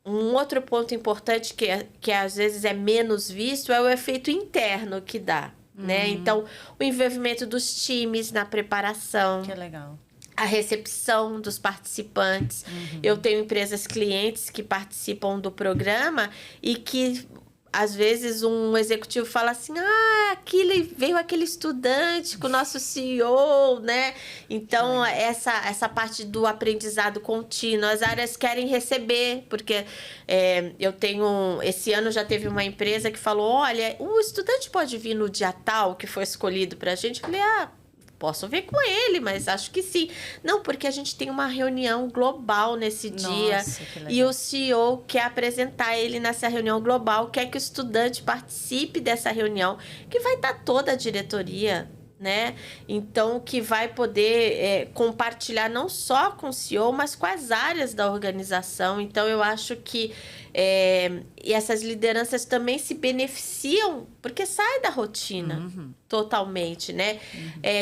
[SPEAKER 3] um outro ponto importante que às vezes é menos visto é o efeito interno que dá, né? Então, o envolvimento dos times na preparação.
[SPEAKER 2] Que legal.
[SPEAKER 3] A recepção dos participantes. Eu tenho empresas clientes que participam do programa e que... Às vezes um executivo fala assim, veio aquele estudante com o nosso CEO, né? Então, essa parte do aprendizado contínuo, as áreas querem receber, porque esse ano já teve uma empresa que falou, olha, o estudante pode vir no dia tal que foi escolhido pra gente. Eu falei, posso ver com ele, mas acho que sim. Não, porque a gente tem uma reunião global nesse dia. E o CEO quer apresentar ele nessa reunião global, quer que o estudante participe dessa reunião, que vai estar toda a diretoria, né? Então, que vai poder compartilhar não só com o CEO, mas com as áreas da organização. Então, eu acho que e essas lideranças também se beneficiam, porque sai da rotina totalmente, né?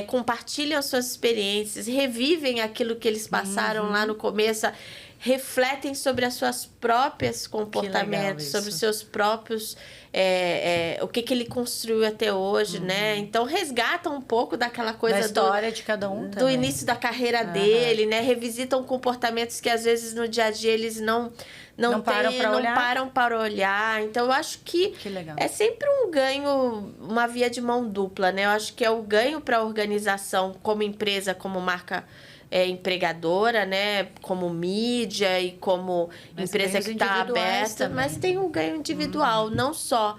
[SPEAKER 3] Compartilham suas experiências, revivem aquilo que eles passaram lá no começo, refletem sobre as suas próprias comportamentos, sobre os seus próprios... o que ele construiu até hoje, né? Então, resgatam um pouco daquela coisa...
[SPEAKER 2] Da história de cada um
[SPEAKER 3] do início da carreira dele, né? Revisitam comportamentos que, às vezes, no dia a dia, eles não param para olhar. Então, eu acho que é sempre um ganho, uma via de mão dupla, né? Eu acho que é o ganho para a organização como empresa, como marca empregadora, né? Como mídia e como empresa que está aberta. Mas tem um ganho individual, não só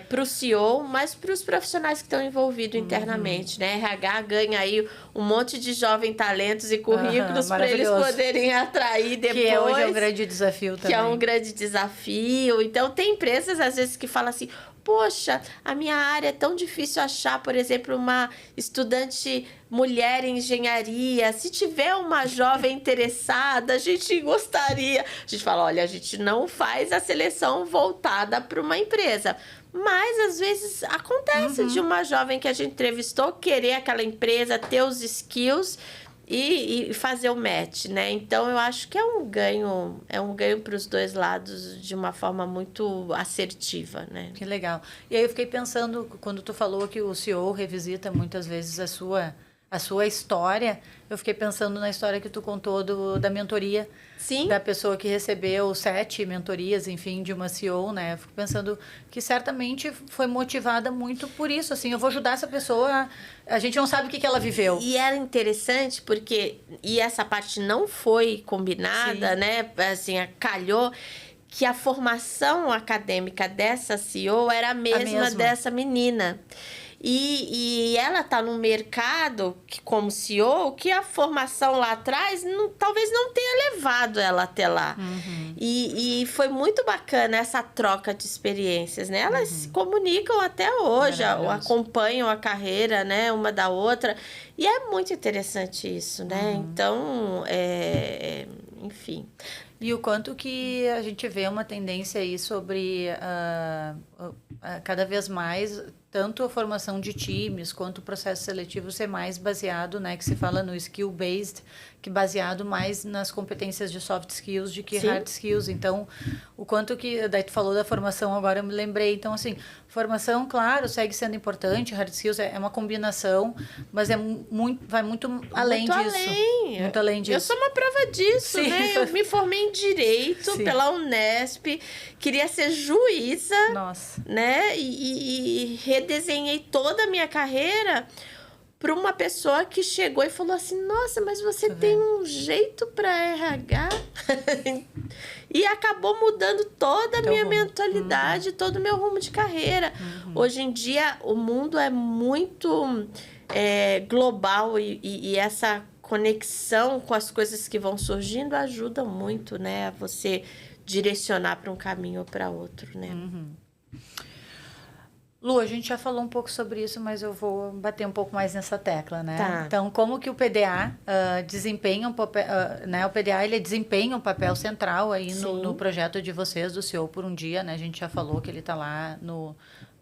[SPEAKER 3] para o CEO, mas para os profissionais que estão envolvidos internamente, né? RH ganha aí um monte de jovens talentos e currículos para eles poderem atrair depois.
[SPEAKER 2] Que hoje é um grande desafio também.
[SPEAKER 3] Que é um grande desafio. Então, tem empresas, às vezes, que falam assim, poxa, a minha área é tão difícil achar, por exemplo, uma estudante mulher em engenharia. Se tiver uma jovem interessada, a gente gostaria. A gente fala, olha, a gente não faz a seleção voltada para uma empresa. Mas, às vezes, acontece de uma jovem que a gente entrevistou querer aquela empresa, ter os skills e fazer o match, né? Então, eu acho que é um ganho para os dois lados de uma forma muito assertiva, né?
[SPEAKER 2] Que legal. E aí eu fiquei pensando, quando tu falou que o CEO revisita muitas vezes a sua história, eu fiquei pensando na história que tu contou da mentoria.
[SPEAKER 3] Sim.
[SPEAKER 2] Da pessoa que recebeu 7 mentorias, enfim, de uma CEO, né? Eu fico pensando que certamente foi motivada muito por isso, assim, eu vou ajudar essa pessoa, a gente não sabe o que ela viveu.
[SPEAKER 3] E era interessante porque, e essa parte não foi combinada, né? Assim, calhou que a formação acadêmica dessa CEO era a mesma dessa menina. E ela está num mercado, que, como CEO, que a formação lá atrás talvez não tenha levado ela até lá. E foi muito bacana essa troca de experiências, né? Elas se comunicam até hoje, acompanham a carreira, né, uma da outra. E é muito interessante isso, né? Então, enfim.
[SPEAKER 2] E o quanto que a gente vê uma tendência aí sobre cada vez mais, tanto a formação de times quanto o processo seletivo ser mais baseado, né, que se fala no skill-based, que baseado mais nas competências de soft skills do que hard skills. Então, o quanto que... Daí tu falou da formação, agora eu me lembrei. Então, assim, formação, claro, segue sendo importante, hard skills é uma combinação, mas vai muito além disso. Muito além disso.
[SPEAKER 3] Eu sou uma prova disso,
[SPEAKER 2] Sim.
[SPEAKER 3] né? Eu me formei em Direito pela Unesp, queria ser juíza, né? E redesenhei toda a minha carreira para uma pessoa que chegou e falou assim, nossa, mas você tem um jeito para RH. E acabou mudando toda a minha mentalidade, todo o meu rumo de carreira. Hoje em dia, o mundo é muito global e essa conexão com as coisas que vão surgindo ajuda muito, né? A você direcionar para um caminho ou para outro, né?
[SPEAKER 2] Lu, a gente já falou um pouco sobre isso, mas eu vou bater um pouco mais nessa tecla, né?
[SPEAKER 3] Tá.
[SPEAKER 2] Então, como que o PDA desempenha um papel, né? O PDA, ele desempenha um papel central aí no projeto de vocês, do CEO por um Dia, né? A gente já falou que ele está lá no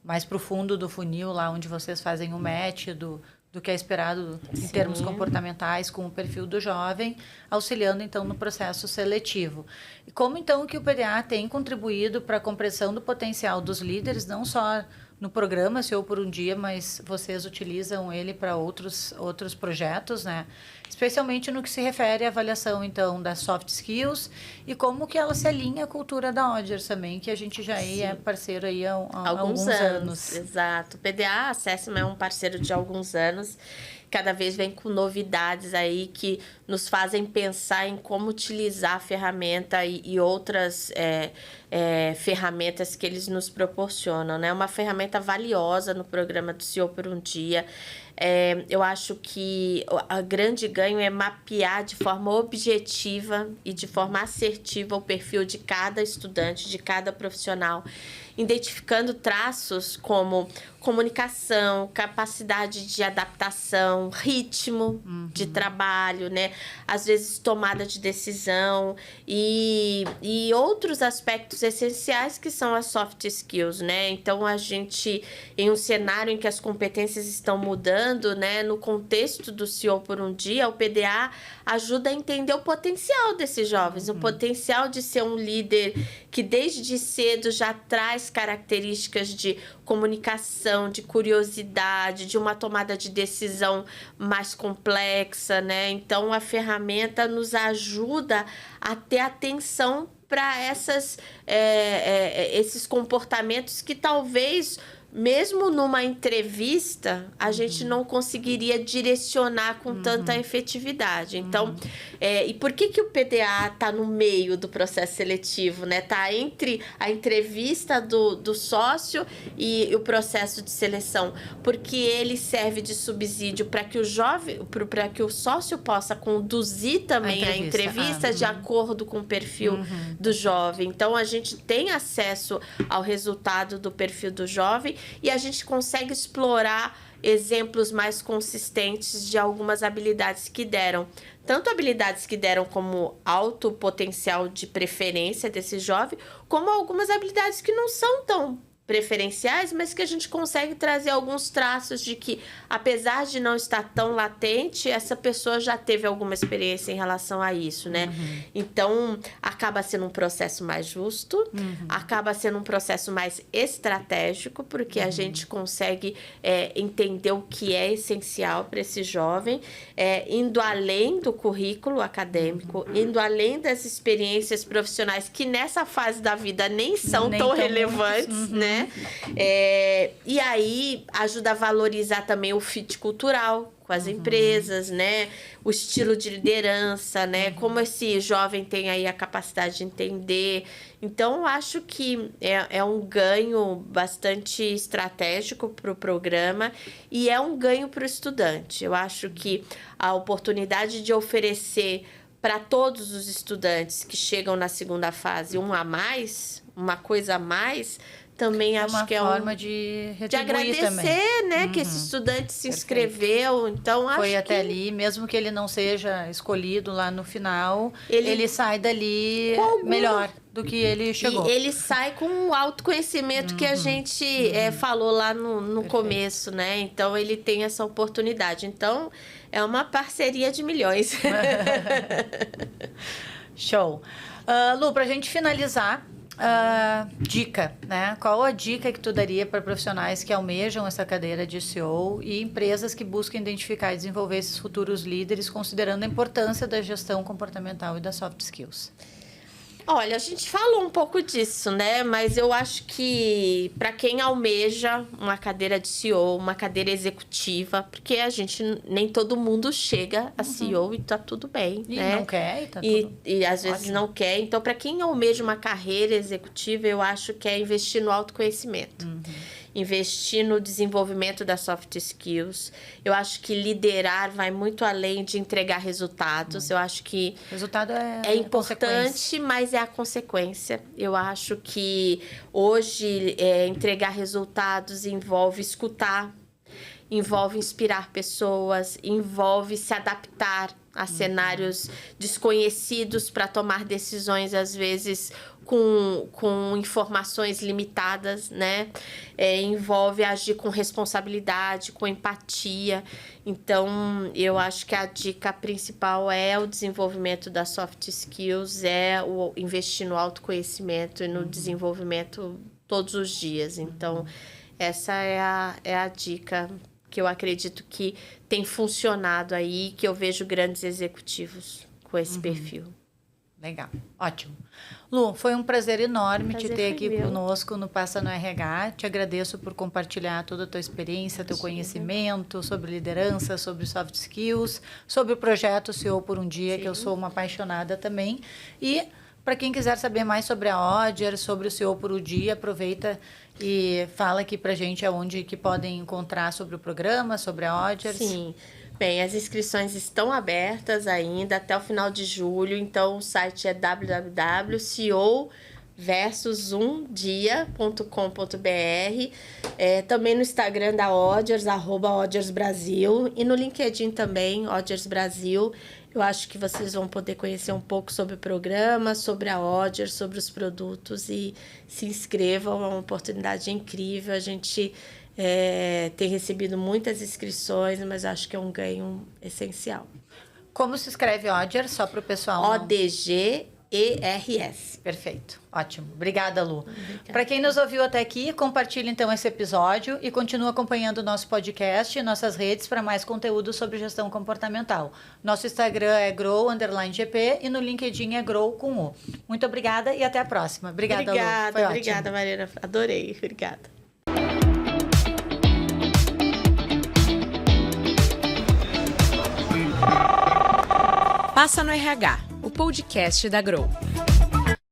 [SPEAKER 2] mais profundo do funil, lá onde vocês fazem o match do que é esperado em termos comportamentais com o perfil do jovem, auxiliando, então, no processo seletivo. E como, então, que o PDA tem contribuído para a compreensão do potencial dos líderes, não só no programa CEO por um Dia, mas vocês utilizam ele para outros projetos, né? Especialmente no que se refere à avaliação, então, das soft skills e como que ela se alinha à cultura da Odgers também, que a gente já é parceiro aí há alguns anos.
[SPEAKER 3] Exato. O PDA Assessment é um parceiro de alguns anos. Cada vez vem com novidades aí que nos fazem pensar em como utilizar a ferramenta e outras ferramentas que eles nos proporcionam, né? Uma ferramenta valiosa no programa do CEO por um Dia. Eu acho que a grande ganho é mapear de forma objetiva e de forma assertiva o perfil de cada estudante, de cada profissional, identificando traços como comunicação, capacidade de adaptação, ritmo de trabalho, né? Às vezes tomada de decisão e outros aspectos essenciais que são as soft skills, né? Então, a gente, em um cenário em que as competências estão mudando, né? No contexto do CEO por um Dia, o PDA ajuda a entender o potencial desses jovens, o potencial de ser um líder que desde cedo já traz características de comunicação, de curiosidade, de uma tomada de decisão mais complexa, né? Então, a ferramenta nos ajuda a ter atenção para esses comportamentos que talvez, mesmo numa entrevista, a gente não conseguiria direcionar com tanta efetividade. Então, e por que o PDA está no meio do processo seletivo, né? Está entre a entrevista do sócio e o processo de seleção, porque ele serve de subsídio para que o jovem, para que o sócio possa conduzir também a entrevista de acordo com o perfil do jovem. Então, a gente tem acesso ao resultado do perfil do jovem e a gente consegue explorar exemplos mais consistentes de algumas habilidades que deram. Tanto habilidades que deram como alto potencial de preferência desse jovem, como algumas habilidades que não são tão preferenciais, mas que a gente consegue trazer alguns traços de que, apesar de não estar tão latente, essa pessoa já teve alguma experiência em relação a isso, né? Então, acaba sendo um processo mais justo, acaba sendo um processo mais estratégico, porque a gente consegue entender o que é essencial para esse jovem, indo além do currículo acadêmico, indo além das experiências profissionais que nessa fase da vida nem são tão relevantes, né? E aí ajuda a valorizar também o fit cultural com as empresas, né? O estilo de liderança, né? Como esse jovem tem aí a capacidade de entender. Então, eu acho que é um ganho bastante estratégico para o programa e é um ganho para o estudante. Eu acho que a oportunidade de oferecer para todos os estudantes que chegam na segunda fase a mais, uma coisa a mais, também acho que é
[SPEAKER 2] uma forma de
[SPEAKER 3] agradecer,
[SPEAKER 2] também.
[SPEAKER 3] né, que esse estudante se inscreveu. Então, acho
[SPEAKER 2] foi até
[SPEAKER 3] que
[SPEAKER 2] ali, mesmo que ele não seja escolhido lá no final, ele sai dali melhor do que ele chegou.
[SPEAKER 3] E ele sai com o autoconhecimento que a gente falou lá no começo, né? Então, ele tem essa oportunidade. Então, é uma parceria de milhões.
[SPEAKER 2] Show. Lu, pra gente finalizar, dica, né? Qual a dica que tu daria para profissionais que almejam essa cadeira de CEO e empresas que buscam identificar e desenvolver esses futuros líderes, considerando a importância da gestão comportamental e das soft skills?
[SPEAKER 3] Olha, a gente falou um pouco disso, né? Mas eu acho que para quem almeja uma cadeira de CEO, uma cadeira executiva, porque nem todo mundo chega a CEO e tá tudo bem,
[SPEAKER 2] e
[SPEAKER 3] né?
[SPEAKER 2] Não quer, e tá
[SPEAKER 3] tudo e às vezes
[SPEAKER 2] ótimo.
[SPEAKER 3] não quer. Então, para quem almeja uma carreira executiva, eu acho que é investir no autoconhecimento. Investir no desenvolvimento das soft skills. Eu acho que liderar vai muito além de entregar resultados. Eu acho que
[SPEAKER 2] resultado
[SPEAKER 3] é importante, mas é a consequência. Eu acho que hoje entregar resultados envolve escutar, envolve inspirar pessoas, envolve se adaptar a cenários desconhecidos para tomar decisões, às vezes, com informações limitadas, né? Envolve agir com responsabilidade, com empatia. Então, eu acho que a dica principal é o desenvolvimento das soft skills, é o investir no autoconhecimento e no desenvolvimento todos os dias. Então, essa é a dica que eu acredito que tem funcionado aí, que eu vejo grandes executivos com esse perfil.
[SPEAKER 2] Legal, ótimo. Lu, foi um prazer enorme te ter aqui
[SPEAKER 3] meu.
[SPEAKER 2] conosco no Passa no RH. Te agradeço por compartilhar toda a tua experiência, teu conhecimento sobre liderança, sobre soft skills, sobre o projeto CEO por um Dia, que eu sou uma apaixonada também. E para quem quiser saber mais sobre a Odger, sobre o CEO por um Dia, aproveita e fala aqui pra gente aonde que podem encontrar sobre o programa, sobre a Odger.
[SPEAKER 3] Sim. Bem, as inscrições estão abertas ainda até o final de julho, então o site é www.ceoversusumdia.com.br, também no Instagram da Odgers, @OdgersBrasil, e no LinkedIn também, Odgers Brasil. Eu acho que vocês vão poder conhecer um pouco sobre o programa, sobre a Odgers, sobre os produtos, e se inscrevam, é uma oportunidade incrível. A gente tem recebido muitas inscrições, mas acho que é um ganho essencial.
[SPEAKER 2] Como se escreve Odger, só para o pessoal?
[SPEAKER 3] ODGERS.
[SPEAKER 2] Perfeito, ótimo. Obrigada, Lu. Para quem nos ouviu até aqui, compartilhe então esse episódio e continue acompanhando o nosso podcast e nossas redes para mais conteúdo sobre gestão comportamental. Nosso Instagram é grow_gp e no LinkedIn é grow com U. Muito obrigada e até a próxima. Obrigada, Lu. Foi
[SPEAKER 3] Obrigada,
[SPEAKER 2] ótimo.
[SPEAKER 3] Mariana. Adorei. Obrigada.
[SPEAKER 1] Passa no RH, o podcast da Grow.